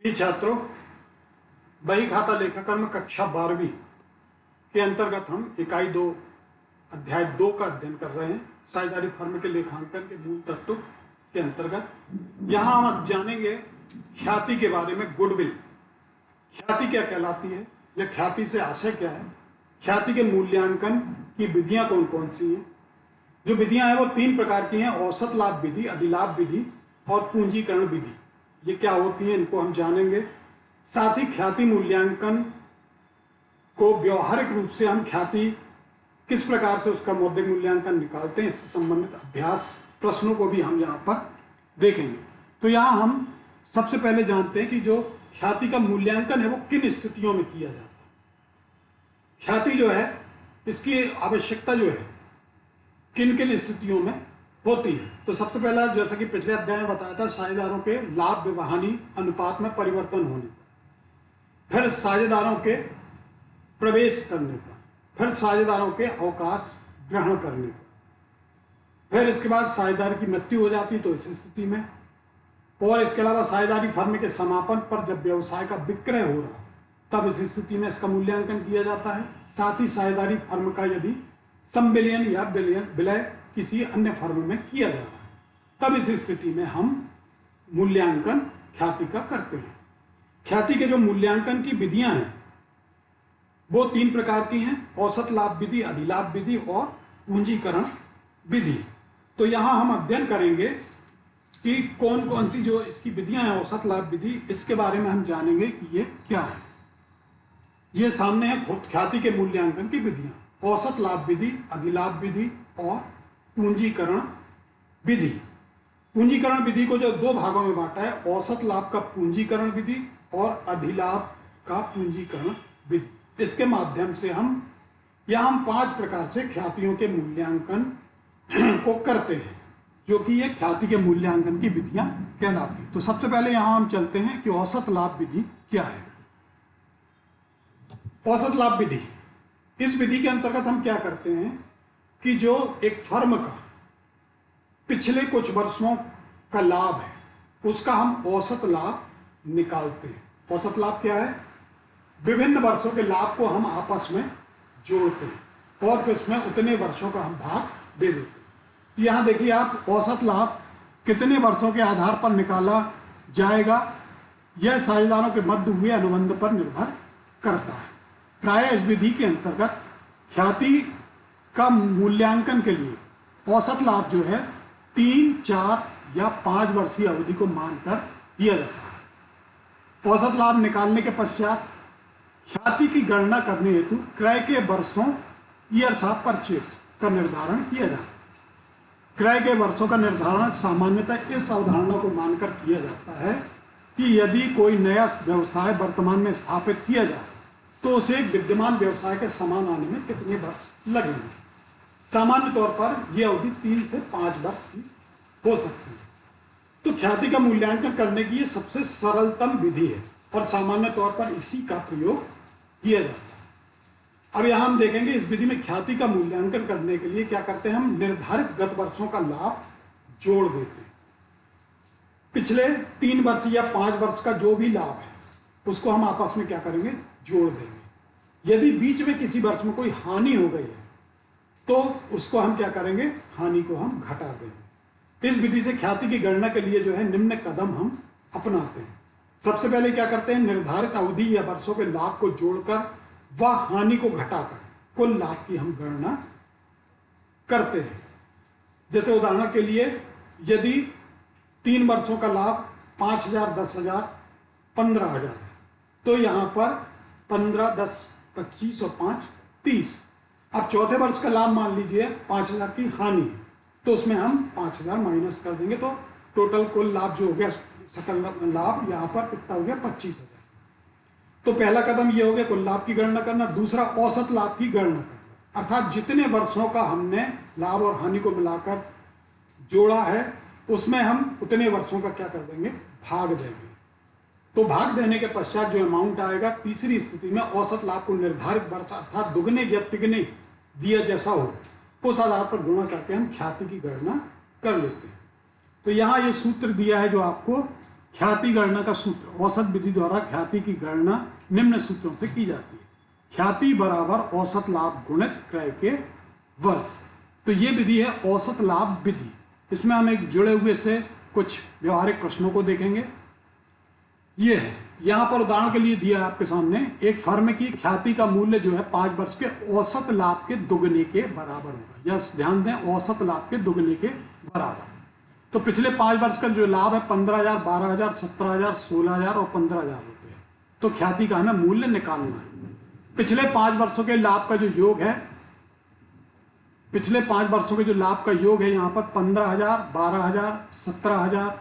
प्रिय छात्रों, बही खाता लेखाकर्म कक्षा 12वीं के अंतर्गत हम इकाई 2 अध्याय 2 का अध्ययन कर रहे हैं। साझेदारी फर्म के लेखांकन के मूल तत्व के अंतर्गत यहाँ हम अब जानेंगे ख्याति के बारे में। गुडविल ख्याति क्या कहलाती है, या ख्याति से आशय क्या है, ख्याति के मूल्यांकन की विधियां कौन कौन सी हैं। जो विधियां हैं वो 3 प्रकार की हैं: औसत लाभ विधि, अधिलाभ विधि और पूंजीकरण विधि। ये क्या होती हैं इनको हम जानेंगे। साथ ही ख्याति मूल्यांकन को व्यवहारिक रूप से हम ख्याति किस प्रकार से उसका मौद्रिक मूल्यांकन निकालते हैं, इससे संबंधित अभ्यास प्रश्नों को भी हम यहाँ पर देखेंगे। तो यहाँ हम सबसे पहले जानते हैं कि जो ख्याति का मूल्यांकन है वो किन स्थितियों में किया जाता है। ख्याति जो है इसकी आवश्यकता जो है किन किन स्थितियों में होती है। तो सबसे पहला, जैसा कि पिछले अध्याय में बताया था, साझेदारों के लाभ व हानि अनुपात में परिवर्तन होने पर, फिर साझेदारों के प्रवेश करने पर, फिर साझेदारों के अवकाश ग्रहण करने पर, फिर इसके बाद साझेदार की मृत्यु हो जाती तो इस स्थिति में, और इसके अलावा साझेदारी फर्म के समापन पर जब व्यवसाय का विक्रय हो रहा तब इस स्थिति में इसका मूल्यांकन किया जाता है। साथ ही साझेदारी फर्म का यदि संविलियन या विलय किसी अन्य फर्म में किया जा रहा है तब इस स्थिति में हम मूल्यांकन ख्याति का करते हैं। ख्याति के जो मूल्यांकन की विधियां हैं वो 3 प्रकार की हैं: औसत लाभ विधि, अधिलाभ विधि और पूंजीकरण विधि। तो यहां हम अध्ययन करेंगे कि कौन कौन सी जो इसकी विधियां हैं। औसत लाभ विधि, इसके बारे में हम जानेंगे कि ये क्या है। ये सामने है ख्याति के मूल्यांकन की विधियां: औसत लाभ विधि, अधिलाभ विधि और पूंजीकरण विधि। पूंजीकरण विधि को जो 2 भागों में बांटा है, औसत लाभ का पूंजीकरण विधि और अधिलाभ का पूंजीकरण विधि। इसके माध्यम से हम 5 प्रकार से ख्यातियों के मूल्यांकन को करते हैं, जो कि ये ख्याति के मूल्यांकन की विधियां कहलाती हैं। तो सबसे पहले यहां हम चलते हैं कि औसत लाभ विधि क्या है। औसत लाभ विधि, इस विधि के अंतर्गत हम क्या करते हैं कि जो एक फर्म का पिछले कुछ वर्षों का लाभ है उसका हम औसत लाभ निकालते हैं। औसत लाभ क्या है? विभिन्न वर्षों के लाभ को हम आपस में जोड़ते हैं और फिर उसमें उतने वर्षों का हम भाग दे देते हैं। यहाँ देखिए आप, औसत लाभ कितने वर्षों के आधार पर निकाला जाएगा, यह साझेदारों के मध्य हुए अनुबंध पर निर्भर करता है। प्रायः इस विधि के अंतर्गत ख्याति का मूल्यांकन के लिए औसत लाभ जो है 3, 4 या 5 वर्षीय अवधि को मानकर दिया जाता है। औसत लाभ निकालने के पश्चात ख्याति की गणना करने हेतु क्रय के वर्षों, ईयर्स ऑफ परचेस का निर्धारण किया जाता है। क्रय के वर्षों का निर्धारण सामान्यतः इस अवधारणा को मानकर किया जाता है कि यदि कोई नया व्यवसाय वर्तमान में स्थापित किया जाए तो उसे विद्यमान व्यवसाय के समान आने में कितने वर्ष लगेंगे। सामान्य तौर पर यह अवधि 3 से 5 वर्ष की हो सकती है। तो ख्याति का मूल्यांकन करने की ये सबसे सरलतम विधि है और सामान्य तौर पर इसी का प्रयोग किया जाता है। अब यहाँ हम देखेंगे इस विधि में ख्याति का मूल्यांकन करने के लिए क्या करते हैं, हम निर्धारित गत वर्षों का लाभ जोड़ देते हैं। पिछले 3 वर्ष या 5 वर्ष का जो भी लाभ है उसको हम आपस में क्या करेंगे, जोड़ देंगे। यदि बीच में किसी वर्ष में कोई हानि हो गई है तो उसको हम क्या करेंगे, हानि को हम घटा देंगे। इस विधि से ख्याति की गणना के लिए जो है निम्न कदम हम अपनाते हैं। सबसे पहले क्या करते हैं, निर्धारित अवधि या वर्षों के लाभ को जोड़कर व हानि को घटाकर कुल लाभ की हम गणना करते हैं। जैसे उदाहरण के लिए यदि 3 वर्षों का लाभ 5,000, 10,000, 15,000 है तो यहाँ पर 15, 10, 25 और 5, 30। अब चौथे वर्ष का लाभ मान लीजिए 5,000 की हानि है तो उसमें हम 5,000 माइनस कर देंगे तो टोटल कुल लाभ जो हो गया, सकल लाभ यहाँ पर कितना हो गया, 25,000। तो पहला कदम ये हो गया कुल लाभ की गणना करना। दूसरा, औसत लाभ की गणना करना, अर्थात जितने वर्षों का हमने लाभ और हानि को मिलाकर जोड़ा है उसमें हम उतने वर्षों का क्या कर देंगे, भाग देंगे। तो भाग देने के पश्चात जो अमाउंट आएगा, तीसरी स्थिति में औसत लाभ को निर्धारित वर्ष अर्थात दुगने या तिगने दिया जैसा हो उस आधार पर गुणा करके हम ख्याति की गणना कर लेते हैं। तो यहाँ ये सूत्र दिया है जो आपको ख्याति गणना का सूत्र, औसत विधि द्वारा ख्याति की गणना निम्न सूत्रों से की जाती है। ख्याति बराबर औसत लाभ गुणित क्रय के वर्ष। तो ये विधि है औसत लाभ विधि। इसमें हम एक जुड़े हुए से कुछ व्यवहारिक प्रश्नों को देखेंगे। ये है, यहाँ पर उदाहरण के लिए दिया है आपके सामने, एक फर्म की ख्याति का मूल्य जो है 5 वर्ष के औसत लाभ के दुगने के बराबर होगा। यह ध्यान दें, औसत लाभ के दुगने के बराबर। तो पिछले 5 वर्ष का जो लाभ है 15,000, 12,000, 17,000, 16,000 और 15,000 रुपये। तो ख्याति का हमें मूल्य निकालना है। पिछले 5 वर्षों के लाभ का जो योग है, पिछले 5 वर्षों के जो लाभ का योग है यहाँ पर 15,000, 12,000, 17,000,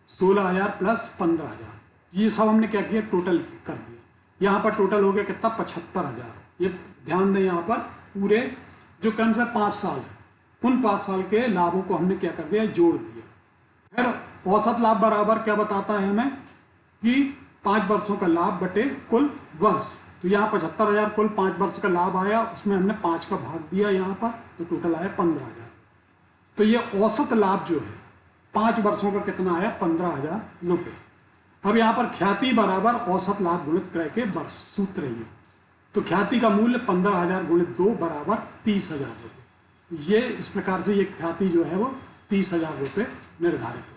16,000 प्लस 15,000, ये सब हमने क्या किया, टोटल कर दिया। यहाँ पर टोटल हो गया कितना, 75,000। ये ध्यान दें, यहाँ पर पूरे जो क्रम से 5 साल है, उन 5 साल के लाभों को हमने क्या कर दिया, जोड़ दिया। फिर औसत लाभ बराबर क्या बताता है हमें कि 5 वर्षों का लाभ बटे कुल वर्ष। तो यहाँ 75,000 कुल 5 वर्ष का लाभ आया, उसमें हमने 5 का भाग दिया यहाँ पर, तो टोटल आया 15,000। तो ये औसत लाभ जो है 5 वर्षों का कितना आया, 15,000 रुपये। अब यहाँ पर ख्याति बराबर औसत लाभ गुणित क्रय के वर्ष, सूत्र है ये। तो ख्याति का मूल्य 15,000 गुणित 2 बराबर 30,000 रुपये। ये इस प्रकार से ये ख्याति जो है वो 30,000 रुपये निर्धारित हो।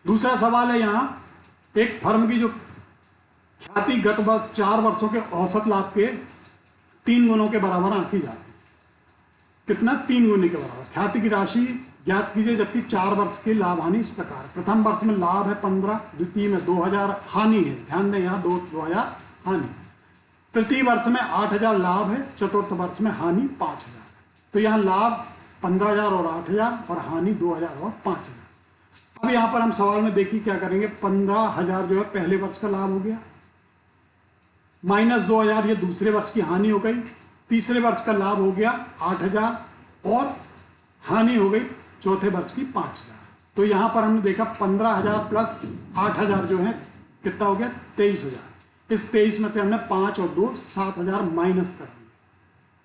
दूसरा सवाल है, यहाँ एक फर्म की जो ख्याति गत 4 वर्षों के औसत लाभ के 3 गुणों के बराबर आंकी जाती है। कितना, 3 गुने के बराबर। ख्याति की राशि ज्ञात कीजिए जबकि 4 वर्ष के लाभ हानि इस प्रकार। प्रथम वर्ष में लाभ है 15, द्वितीय में 2,000 हानि है, ध्यान दें यहाँ 2,000 हानि। तृतीय वर्ष में 8,000 लाभ है, चतुर्थ वर्ष में हानि 5,000 है। तो यहाँ लाभ 15,000 और 8,000 और हानि 2,000 और 5,000। अब यहाँ पर हम सवाल में देखिए क्या करेंगे, 15,000 जो है पहले वर्ष का लाभ हो गया, माइनस 2,000 ये दूसरे वर्ष की हानि हो गई, तीसरे वर्ष का लाभ हो गया 8,000 और हानि हो गई चौथे वर्ष की 5,000। तो यहाँ पर हमने देखा 15,000 प्लस 8,000 जो है कितना हो गया, 23,000। इस 23 में से हमने 5 और 2 7,000 माइनस कर दिए,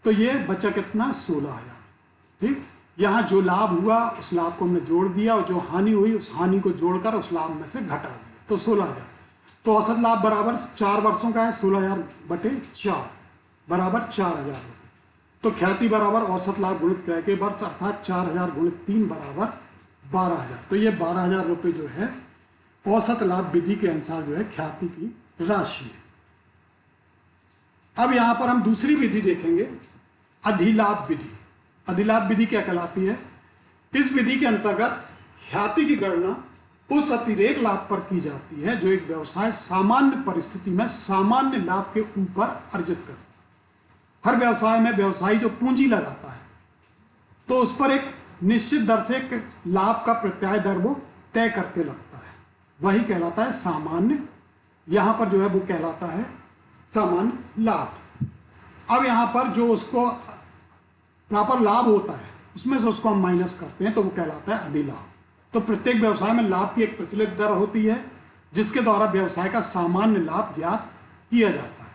तो ये बचा कितना, 16,000। ठीक, यहाँ जो लाभ हुआ उस लाभ को हमने जोड़ दिया और जो हानि हुई उस हानि को जोड़कर उस लाभ में से घटा दिया, तो 16,000। तो औसत लाभ बराबर 4 वर्षों का है, 16,000 बटे 4 बराबर 4,000 रुपये। तो ख्याति बराबर औसत लाभ गुणित क्रय के वर्ष, अर्थात 4,000 गुणित 3 बराबर 12,000। तो ये 12,000 रुपये जो है औसत लाभ विधि के अनुसार जो है ख्याति की राशि है। अब यहाँ पर हम दूसरी विधि देखेंगे, अधिलाभ विधि। अधिलाभ विधि क्या कहलाती है, इस विधि के अंतर्गत ख्याति की गणना उस अतिरेक लाभ पर की जाती है जो एक व्यवसाय सामान्य परिस्थिति में सामान्य लाभ के ऊपर अर्जित करता है। हर व्यवसाय में व्यवसायी जो पूंजी लगाता है तो उस पर एक निश्चित दर से एक लाभ का प्रत्याय दर वो तय करके लगता है, वही कहलाता है सामान्य। यहाँ पर जो है वो कहलाता है सामान्य लाभ। अब यहाँ पर जो उसको प्रॉपर लाभ होता है उसमें से उसको हम माइनस करते हैं तो वो कहलाता है अधिलाभ। तो प्रत्येक व्यवसाय में लाभ की एक प्रचलित दर होती है जिसके द्वारा व्यवसाय का सामान्य लाभ ज्ञात किया जाता है।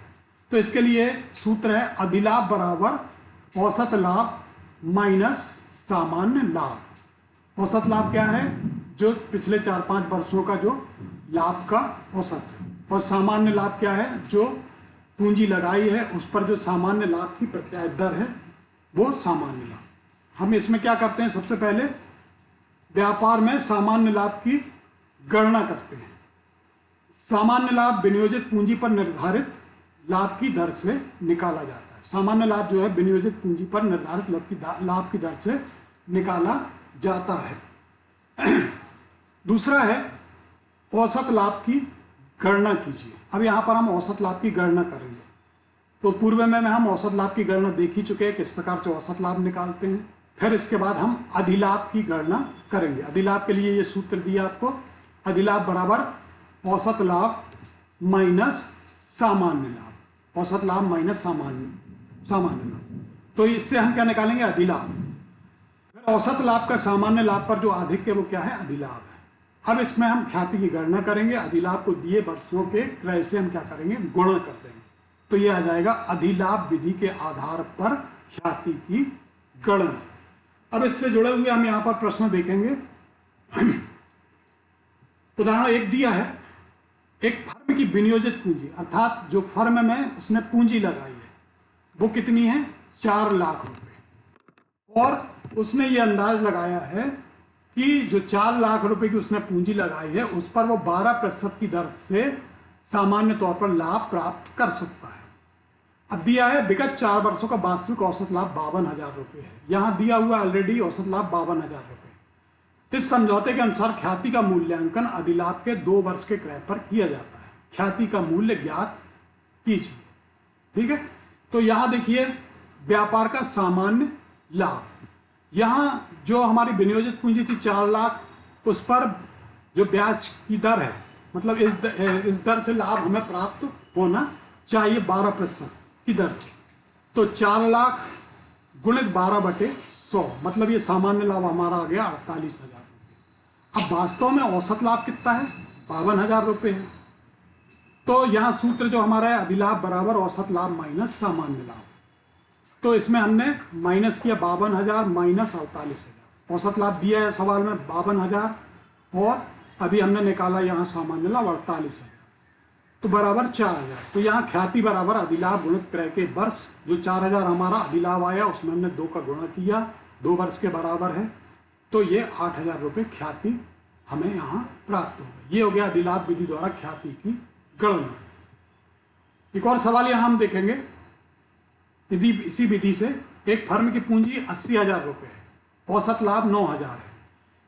तो इसके लिए सूत्र है अधिलाभ बराबर औसत लाभ माइनस सामान्य लाभ। औसत लाभ क्या है, जो पिछले 4-5 वर्षों का जो लाभ का औसत है, और सामान्य लाभ क्या है, जो पूंजी लगाई है उस पर जो सामान्य लाभ की प्रत्याय दर है वो सामान्य लाभ। हम इसमें क्या करते हैं, सबसे पहले व्यापार में सामान्य लाभ की गणना करते हैं। सामान्य लाभ विनियोजित पूंजी पर निर्धारित लाभ की दर से निकाला जाता है। सामान्य लाभ जो है विनियोजित पूंजी पर निर्धारित लाभ की दर से निकाला जाता है। दूसरा है औसत लाभ की गणना कीजिए। अब यहाँ पर हम औसत लाभ की गणना करेंगे। तो पूर्व में हम औसत लाभ की गणना देख ही चुके हैं, किस प्रकार से औसत लाभ निकालते हैं। फिर इसके बाद हम अधिलाभ की गणना करेंगे। अधिलाभ के लिए ये सूत्र दिया आपको, अधिलाभ बराबर औसत लाभ माइनस सामान्य लाभ, औसत लाभ माइनस सामान्य लाभ। तो इससे हम क्या निकालेंगे, अधिलाभ। फिर औसत लाभ का सामान्य लाभ पर जो आधिक्य है वो क्या है, अधिलाभ है। अब इसमें हम ख्याति की गणना करेंगे। अधिलाभ को दिए वर्षों के क्रय से हम क्या करेंगे, गुणा कर देंगे। तो ये आ जाएगा अधिलाभ विधि के आधार पर ख्याति की गणना। अब इससे जुड़े हुए हम यहाँ पर प्रश्न देखेंगे। उदाहरण एक दिया है, एक फर्म की विनियोजित पूंजी अर्थात जो फर्म में उसने पूंजी लगाई है वो कितनी है, 4 लाख रुपए। और उसने ये अंदाज लगाया है कि जो 4 लाख रुपए की उसने पूंजी लगाई है उस पर वो 12% की दर से सामान्य तौर पर लाभ प्राप्त कर सकता है। अब दिया है विगत 4 वर्षों का वास्तविक औसत लाभ 52,000 रुपये है। यहां दिया हुआ ऑलरेडी औसत लाभ 52,000 रुपये। इस समझौते के अनुसार ख्याति का मूल्यांकन अधिलाभ के 2 वर्ष के क्रय पर किया जाता है। ख्याति का मूल्य ज्ञात कीजिए। ठीक है, तो यहां देखिए व्यापार का सामान्य लाभ, यहां जो हमारी विनियोजित पूंजी थी 4 लाख, उस पर जो ब्याज की दर है, मतलब इस दर से लाभ हमें प्राप्त होना चाहिए 12% की दर से। तो 4 लाख गुणित 12/100, मतलब ये सामान्य लाभ हमारा आ गया 48,000 रुपये। अब वास्तव में औसत लाभ कितना है, 52,000 रुपये है। तो यहाँ सूत्र जो हमारा है, अधिलाभ बराबर औसत लाभ माइनस सामान्य लाभ। तो इसमें हमने माइनस किया 52,000 माइनस 48,000। औसत लाभ दिया है सवाल में 52,000 और अभी हमने निकाला यहाँ सामान्य लाभ 48,000, तो बराबर 4,000। तो यहाँ ख्याति बराबर अधिलाभ गुणित क्रय के वर्ष, जो 4,000 हमारा अधिलाभ आया उसमें हमने 2 का गुणा किया, 2 वर्ष के बराबर है, तो ये 8,000 रुपये ख्याति हमें यहाँ प्राप्त हो गई। ये हो गया अधिलाभ विधि द्वारा ख्याति की गणना। एक और सवाल यहाँ हम देखेंगे, यदि इसी विधि से एक फर्म की पूंजी 80,000 रुपये है, औसत लाभ 9,000 है,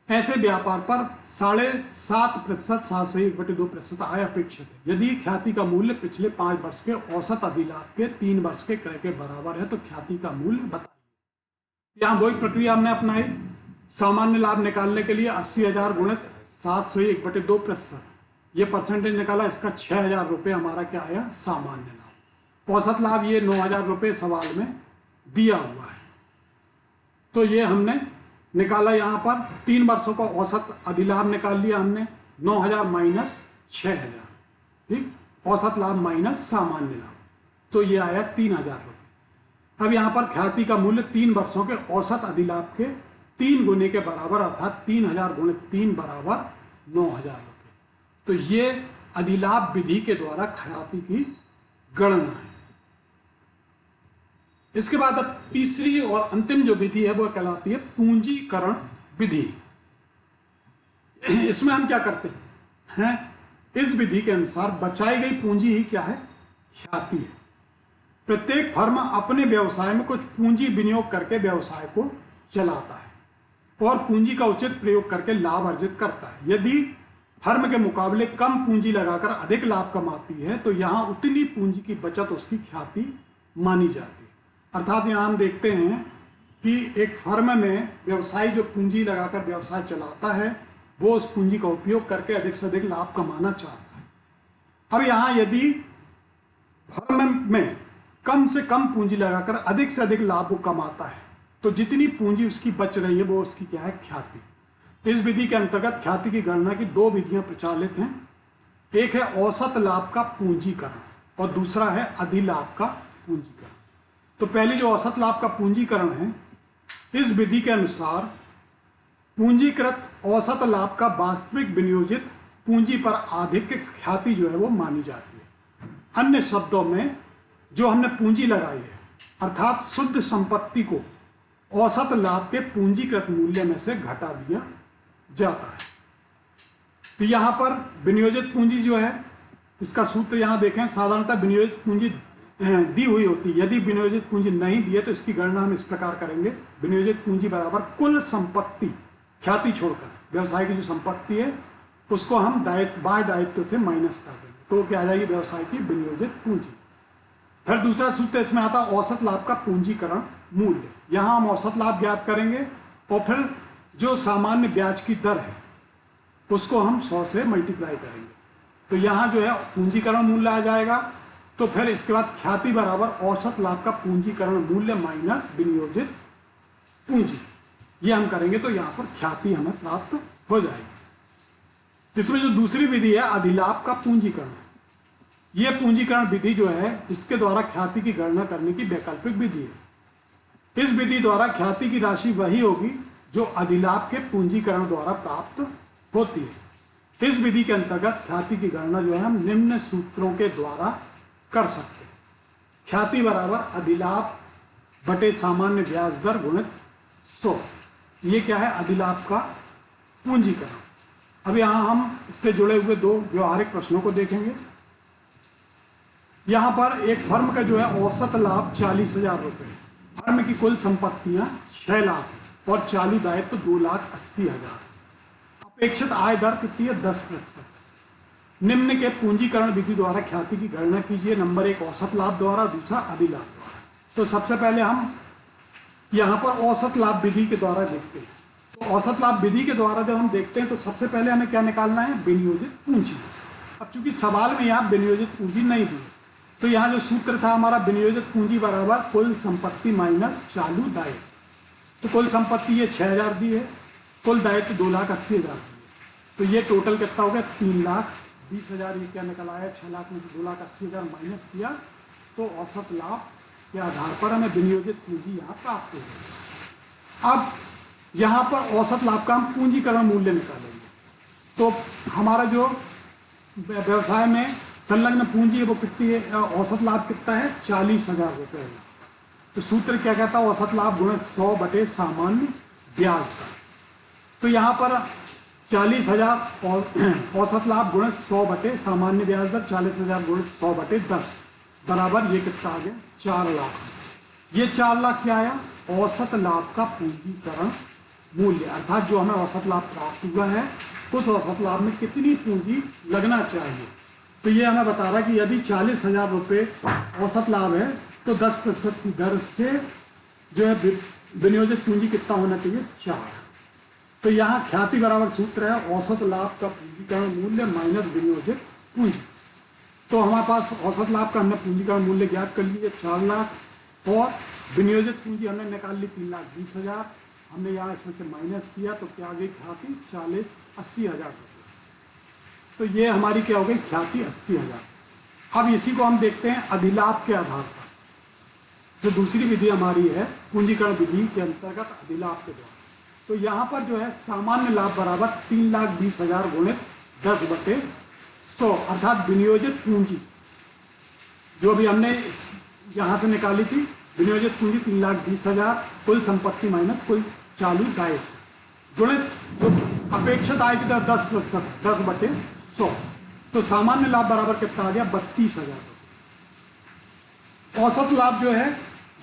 ऐसे व्यापार पर 7.5% 7/1/2% आय अपेक्षित है। यदि ख्याति का मूल्य पिछले 5 वर्ष के औसत अधिलाभ के 3 वर्ष के क्रय के बराबर है तो ख्याति का मूल्य बताइए। यहाँ वही प्रक्रिया हमने अपनाई। सामान्य लाभ निकालने के लिए 80,000 गुणित 7/1/2%, ये परसेंटेज निकाला, इसका 6,000 रुपये हमारा क्या आया, सामान्य लाभ। औसत लाभ ये 9,000 रुपये सवाल में दिया हुआ है, तो ये हमने निकाला। यहाँ पर 3 वर्षों का औसत अधिलाभ निकाल लिया हमने, 9,000 माइनस 6,000, ठीक, औसत लाभ माइनस सामान्य लाभ, तो ये आया 3,000 रुपये। अब यहाँ पर ख्याति का मूल्य 3 वर्षों के औसत अधिलाभ के 3 गुने के बराबर, अर्थात 3,000 गुणित 3 बराबर 9,000 रुपये। तो ये अधिलाभ विधि के द्वारा ख्याति की गणना है। इसके बाद अब तीसरी और अंतिम जो विधि है वो कहलाती है पूंजीकरण विधि। इसमें हम क्या करते हैं, इस विधि के अनुसार बचाई गई पूंजी ही क्या है, ख्याति है। प्रत्येक फर्म अपने व्यवसाय में कुछ पूंजी विनियोग करके व्यवसाय को चलाता है और पूंजी का उचित प्रयोग करके लाभ अर्जित करता है। यदि फर्म के मुकाबले कम पूंजी लगाकर अधिक लाभ कमाती है तो यहाँ उतनी पूंजी की बचत उसकी ख्याति मानी जाती है। अर्थात यहाँ हम देखते हैं कि एक फर्म में व्यवसायी जो पूंजी लगाकर व्यवसाय चलाता है वो उस पूंजी का उपयोग करके अधिक से अधिक लाभ कमाना चाहता है। अब यहाँ यदि फर्म में कम से कम पूंजी लगाकर अधिक से अधिक लाभ वो कमाता है तो जितनी पूंजी उसकी बच रही है वो उसकी क्या है, ख्याति। इस विधि के अंतर्गत ख्याति की गणना की 2 विधियां प्रचलित हैं। एक है औसत लाभ का पूंजीकरण और दूसरा है अधिलाभ का पूंजीकरण। तो पहली जो औसत लाभ का पूंजीकरण है, इस विधि के अनुसार पूंजीकृत औसत लाभ का वास्तविक विनियोजित पूंजी पर आधिक्य ख्याति जो है वो मानी जाती है। अन्य शब्दों में जो हमने पूंजी लगाई है अर्थात शुद्ध संपत्ति को औसत लाभ के पूंजीकृत मूल्य में से घटा दिया जाता है। तो यहाँ पर विनियोजित पूंजी जो है, इसका सूत्र यहाँ देखें, साधारणतः विनियोजित पूंजी दी हुई होती है। यदि विनियोजित पूंजी नहीं दी है तो इसकी गणना हम इस प्रकार करेंगे, विनियोजित पूंजी बराबर कुल संपत्ति ख्याति छोड़कर व्यवसाय की जो संपत्ति है उसको हम बाह्य दायित्व से माइनस कर देंगे, तो क्या आ जाएगी व्यवसाय की विनियोजित पूंजी। फिर दूसरा सूत्र इसमें आता है औसत लाभ का पूंजीकरण मूल्य। यहाँ हम औसत लाभ ज्ञात करेंगे और फिर जो सामान्य ब्याज की दर है उसको हम 100 से मल्टीप्लाई करेंगे, तो यहाँ जो है पूंजीकरण मूल्य आ जाएगा। तो फिर इसके बाद ख्याति बराबर औसत लाभ का पूंजीकरण मूल्य माइनस विनियोजित पूंजी, ये हम करेंगे तो यहाँ पर ख्याति हमें प्राप्त हो जाएगी। इसमें जो दूसरी विधि है अधिलाभ का पूंजीकरण, ये पूंजीकरण विधि जो है इसके द्वारा ख्याति की गणना करने की वैकल्पिक विधि है। इस विधि द्वारा ख्याति की राशि वही होगी जो अधिलाभ के पूंजीकरण द्वारा प्राप्त होती है। इस विधि के अंतर्गत ख्याति की गणना जो है हम निम्न सूत्रों के द्वारा कर सकते हैं। ख्याति बराबर अधिलाभ बटे सामान्य ब्याज दर गुणित 100। ये क्या है? अधिलाभ का पूंजीकरण। अब यहां हम इससे जुड़े हुए दो व्यवहारिक प्रश्नों को देखेंगे। यहां पर एक फर्म का जो है औसत लाभ 40,000 रुपये, फर्म की कुल संपत्तियां 6 लाख और चालू दायित्व 2,80,000। अपेक्षित आय दर कितनी है? 10%। निम्न के पूंजीकरण विधि द्वारा ख्याति की गणना कीजिए। नंबर 1 औसत लाभ द्वारा, दूसरा अधिलाभ द्वारा। तो सबसे पहले हम यहाँ पर औसत लाभ विधि के द्वारा देखते हैं। तो औसत लाभ विधि के द्वारा जब हम देखते हैं तो सबसे पहले हमें क्या निकालना है? विनियोजित पूंजी। अब चूंकि सवाल में यहाँ विनियोजित पूंजी नहीं दी, तो यहाँ जो सूत्र था हमारा विनियोजित पूंजी बराबर कुल संपत्ति माइनस चालू दायित्व। तो कुल संपत्ति ये 6,000 दी है, कुल दायित्व 2,80,000 दी है। तो ये टोटल कितना हो गया? 3,20,000। ये क्या निकल आया? 6 लाख में से 2,80,000 माइनस किया तो औसत लाभ के आधार पर हमें विनियोजित पूंजी यहाँ प्राप्त हो गई। अब यहाँ पर औसत लाभ का हम पूंजीकरण मूल्य निकालेंगे। तो हमारा जो व्यवसाय में संलग्न पूंजी है वो कितनी है? औसत लाभ कितना है? 40,000 रुपये। तो सूत्र क्या कहता है? औसत लाभ गुणित 100 बटे सामान्य ब्याज दर। तो यहाँ पर 40,000 औसत लाभ गुणित 100 बटे सामान्य ब्याज दर, 40,000 गुणित 100 बटे 10 बराबर ये कितना आ गया? 4 लाख। ये 4 लाख क्या आया? औसत लाभ का पूंजीकरण मूल्य, अर्थात जो हमें औसत लाभ प्राप्त हुआ है उस औसत लाभ में कितनी पूंजी लगना चाहिए। तो ये हमें बता रहा है कि यदि 40,000 रुपये औसत लाभ है तो 10% की दर से जो है विनियोजित पूंजी कितना होना चाहिए? 4। तो यहाँ ख्याति बराबर सूत्र है औसत लाभ का पूंजीकरण मूल्य माइनस विनियोजित पूंजी। तो हमारे पास औसत लाभ का हमने पूंजीकरण मूल्य ज्ञात कर लिया 4 लाख और विनियोजित पूंजी हमने निकाल ली 3,20,000। हमने यहाँ इसमें से माइनस किया तो क्या आ गई? ख्याति 80,000 रुपये। तो ये हमारी क्या हो गई? ख्याति 80,000। अब इसी को हम देखते हैं अधिलाभ के आधार पर। जो दूसरी विधि हमारी है पूंजीकरण विधि के अंतर्गत अधिलाभ के द्वारा। तो यहाँ पर जो है सामान्य लाभ बराबर 3,20,000 गुणित 10 बटे 100, अर्थात विनियोजित पूंजी जो अभी हमने यहाँ से निकाली थी। विनियोजित पूंजी 3,20,000, कुल संपत्ति माइनस कुल चालू दायित्व गुणित जो अपेक्षित आय की दर 10%, 10 बटे 100। तो सामान्य लाभ बराबर कितना आ गया? 32,000 रुपये। औसत लाभ जो है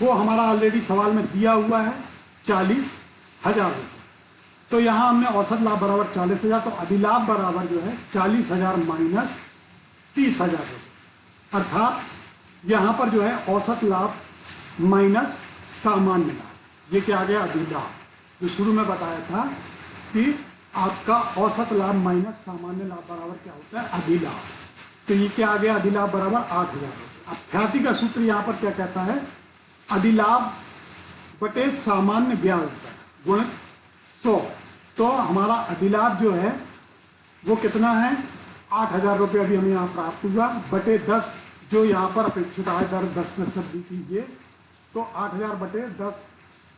वो हमारा ऑलरेडी सवाल में दिया हुआ है 40,000 रुपये। तो यहाँ हमने औसत लाभ बराबर 40,000, तो अधिलाभ बराबर जो है 40,000 माइनस 30,000 रुपये, अर्थात यहाँ पर जो है औसत लाभ माइनस सामान्य लाभ। ये क्या आ गया? अधिलाभ। जो शुरू में बताया था कि आपका औसत लाभ माइनस सामान्य लाभ बराबर क्या होता है? अधिलाभ। तो ये क्या आ गया? अधिलाभ बराबर 8,000 रुपये। अब ख्याति का सूत्र यहाँ पर क्या कहता है? अधिलाभ बटे सामान्य ब्याज दर गुणित 100। तो हमारा अधिलाभ जो है वो कितना है? 8,000 रुपये अभी हमें यहाँ प्राप्त हुआ बटे 10, जो यहाँ पर अपेक्षित आय दर 10% दी थी ये। तो 8,000 बटे 10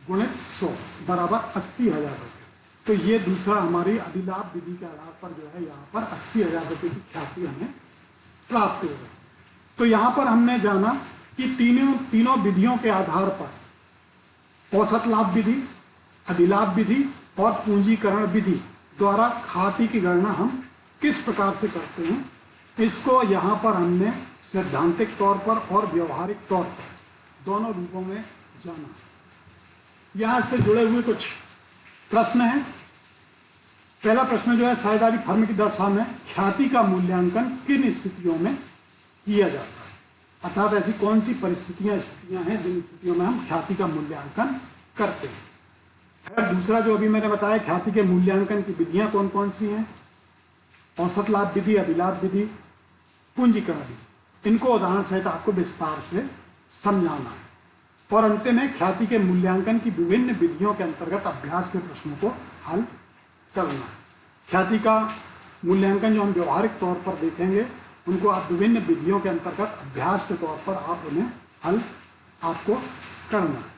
गुणित 100 बराबर 80,000 रुपये। तो ये दूसरा हमारी अधिलाभ विधि के आधार पर जो है यहाँ पर 80,000 रुपये की ख्याति हमें प्राप्त हो गई। तो यहाँ पर हमने जाना कि तीनों विधियों के आधार पर औसत लाभ विधि, अधिलाभ विधि और पूंजीकरण विधि द्वारा ख्याति की गणना हम किस प्रकार से करते हैं, इसको यहाँ पर हमने सैद्धांतिक तौर पर और व्यवहारिक तौर पर दोनों रूपों में जाना। यहाँ से जुड़े हुए कुछ प्रश्न हैं। पहला प्रश्न जो है साझेदारी फर्म की दशा में ख्याति का मूल्यांकन किन स्थितियों में किया जाता है, अर्थात ऐसी कौन सी स्थितियां हैं जिन स्थितियों में हम ख्याति का मूल्यांकन करते हैं। अगर दूसरा जो अभी मैंने बताया ख्याति के मूल्यांकन की विधियां कौन कौन सी हैं, औसत लाभ विधि, अधिलाभ विधि, पूंजीकरण विधि, इनको उदाहरण सहित आपको विस्तार से समझाना है। और अंतिम में ख्याति के मूल्यांकन की विभिन्न विधियों के अंतर्गत अभ्यास के प्रश्नों को हल करना है। ख्याति का मूल्यांकन जो हम व्यवहारिक तौर पर देखेंगे उनको आप विभिन्न विधियों के अंतर्गत अभ्यास के तौर पर आप उन्हें हल आपको करना है।